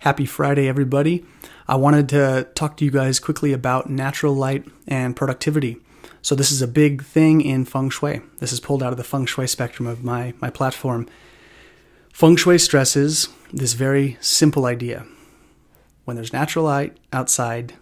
Happy Friday, everybody. I wanted to talk to you guys quickly about natural light and productivity. So this is a big thing in Feng Shui. This is pulled out of the Feng Shui spectrum of my platform. Feng Shui stresses this very simple idea. When there's natural light outside,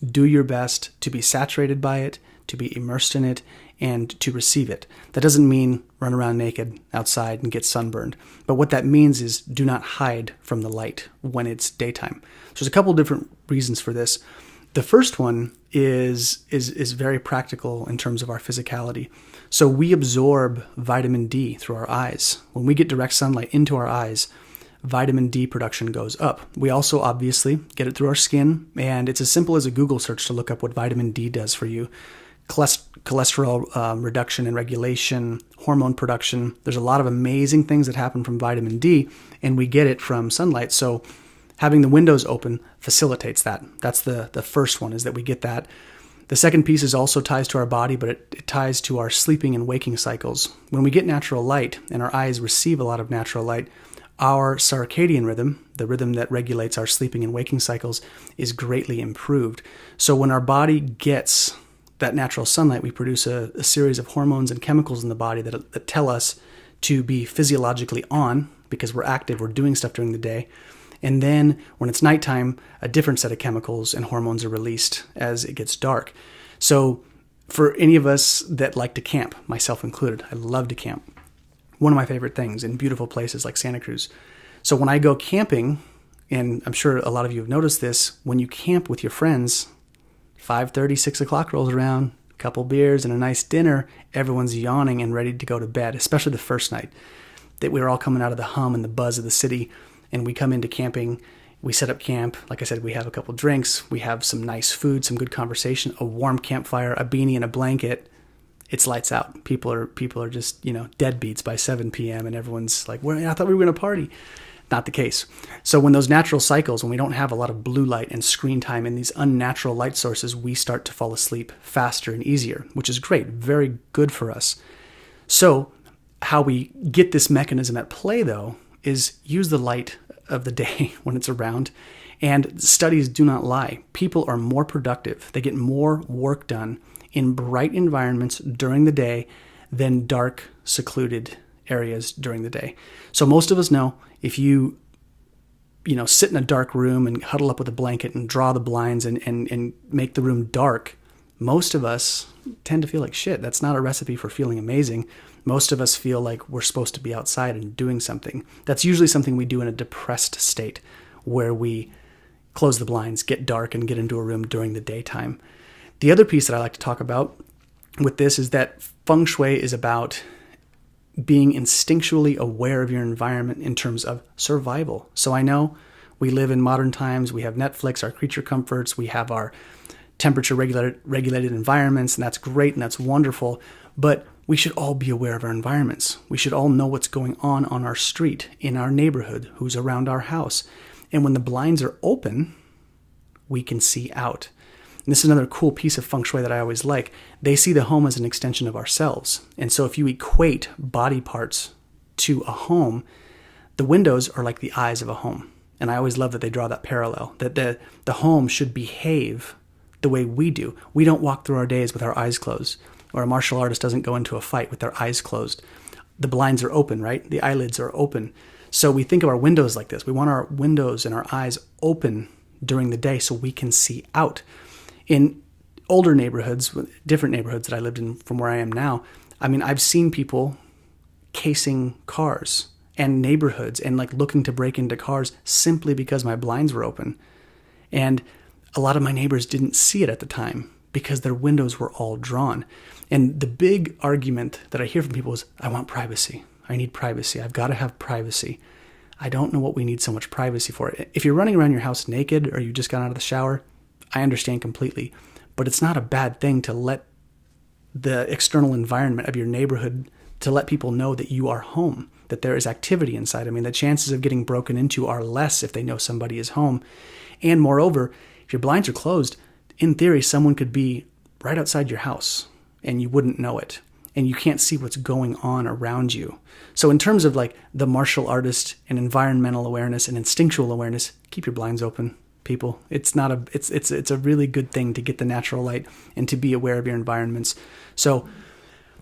do your best to be saturated by it, to be immersed in it, and to receive it. That doesn't mean run around naked outside and get sunburned. But what that means is do not hide from the light when it's daytime. So there's a couple different reasons for this. The first one is very practical in terms of our physicality. So we absorb vitamin D through our eyes. When we get direct sunlight into our eyes, vitamin D production goes up. We also obviously get it through our skin, and it's as simple as a Google search to look up what vitamin D does for you. Cholesterol reduction and regulation, hormone production. There's a lot of amazing things that happen from vitamin D, and we get it from sunlight. So having the windows open facilitates that. That's the first one, is that we get that. The second piece is also ties to our body, but it ties to our sleeping and waking cycles. When we get natural light and our eyes receive a lot of natural light, our circadian rhythm, the rhythm that regulates our sleeping and waking cycles, is greatly improved. So when our body gets that natural sunlight, we produce a series of hormones and chemicals in the body that tell us to be physiologically on because we're active, we're doing stuff during the day. And then when it's nighttime, a different set of chemicals and hormones are released as it gets dark. So for any of us that like to camp, myself included, I love to camp. One of my favorite things in beautiful places like Santa Cruz. So when I go camping, and I'm sure a lot of you have noticed this, when you camp with your friends, 5:30, 6 o'clock rolls around, a couple beers and a nice dinner, everyone's yawning and ready to go to bed, especially the first night that we were all coming out of the hum and the buzz of the city, and we come into camping, we set up camp. Like I said, we have a couple drinks, we have some nice food, some good conversation, a warm campfire, a beanie and a blanket. It's lights out. People are just, deadbeats by 7 p.m. and everyone's like, well, I thought we were going to party. Not the case. So when those natural cycles, when we don't have a lot of blue light and screen time and these unnatural light sources, we start to fall asleep faster and easier, which is great, very good for us. So how we get this mechanism at play, though, is use the light of the day when it's around. And studies do not lie. People are more productive. They get more work done in bright environments during the day than dark, secluded areas during the day. So most of us know if you sit in a dark room and huddle up with a blanket and draw the blinds and make the room dark, most of us tend to feel like shit. That's not a recipe for feeling amazing. Most of us feel like we're supposed to be outside and doing something. That's usually something we do in a depressed state where we close the blinds, get dark, and get into a room during the daytime. The other piece that I like to talk about with this is that Feng Shui is about being instinctually aware of your environment in terms of survival. So I know we live in modern times, we have Netflix, our creature comforts, we have our temperature regulated environments, and that's great and that's wonderful, but we should all be aware of our environments. We should all know what's going on our street, in our neighborhood, who's around our house. And when the blinds are open, we can see out. And this is another cool piece of Feng Shui that I always like. They see the home as an extension of ourselves. And so if you equate body parts to a home, the windows are like the eyes of a home. And I always love that they draw that parallel, that the home should behave the way we do. We don't walk through our days with our eyes closed, or a martial artist doesn't go into a fight with their eyes closed. The blinds are open, right? The eyelids are open. So we think of our windows like this. We want our windows and our eyes open during the day so we can see out. In older neighborhoods, different neighborhoods that I lived in from where I am now, I've seen people casing cars and neighborhoods and looking to break into cars simply because my blinds were open. And a lot of my neighbors didn't see it at the time because their windows were all drawn. And the big argument that I hear from people is, I want privacy. I need privacy. I've got to have privacy. I don't know what we need so much privacy for. If you're running around your house naked or you just got out of the shower, I understand completely. But it's not a bad thing to let the external environment of your neighborhood, to let people know that you are home, that there is activity inside. The chances of getting broken into are less if they know somebody is home. And moreover, if your blinds are closed, in theory, someone could be right outside your house and you wouldn't know it. and you can't see what's going on around you. So in terms of like the martial artist and environmental awareness and instinctual awareness, keep your blinds open, people. It's a really good thing to get the natural light and to be aware of your environments. So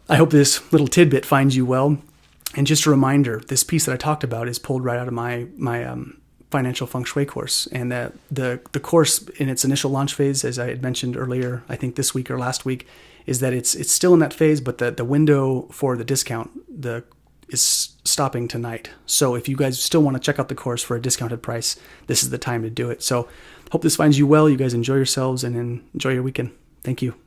I hope this little tidbit finds you well. And just a reminder, this piece that I talked about is pulled right out of my financial feng shui course. And the course in its initial launch phase, as I had mentioned earlier, I think this week or last week, is that it's still in that phase, but the window for the discount is stopping tonight. So if you guys still want to check out the course for a discounted price, this is the time to do it. So hope this finds you well. You guys enjoy yourselves and enjoy your weekend. Thank you.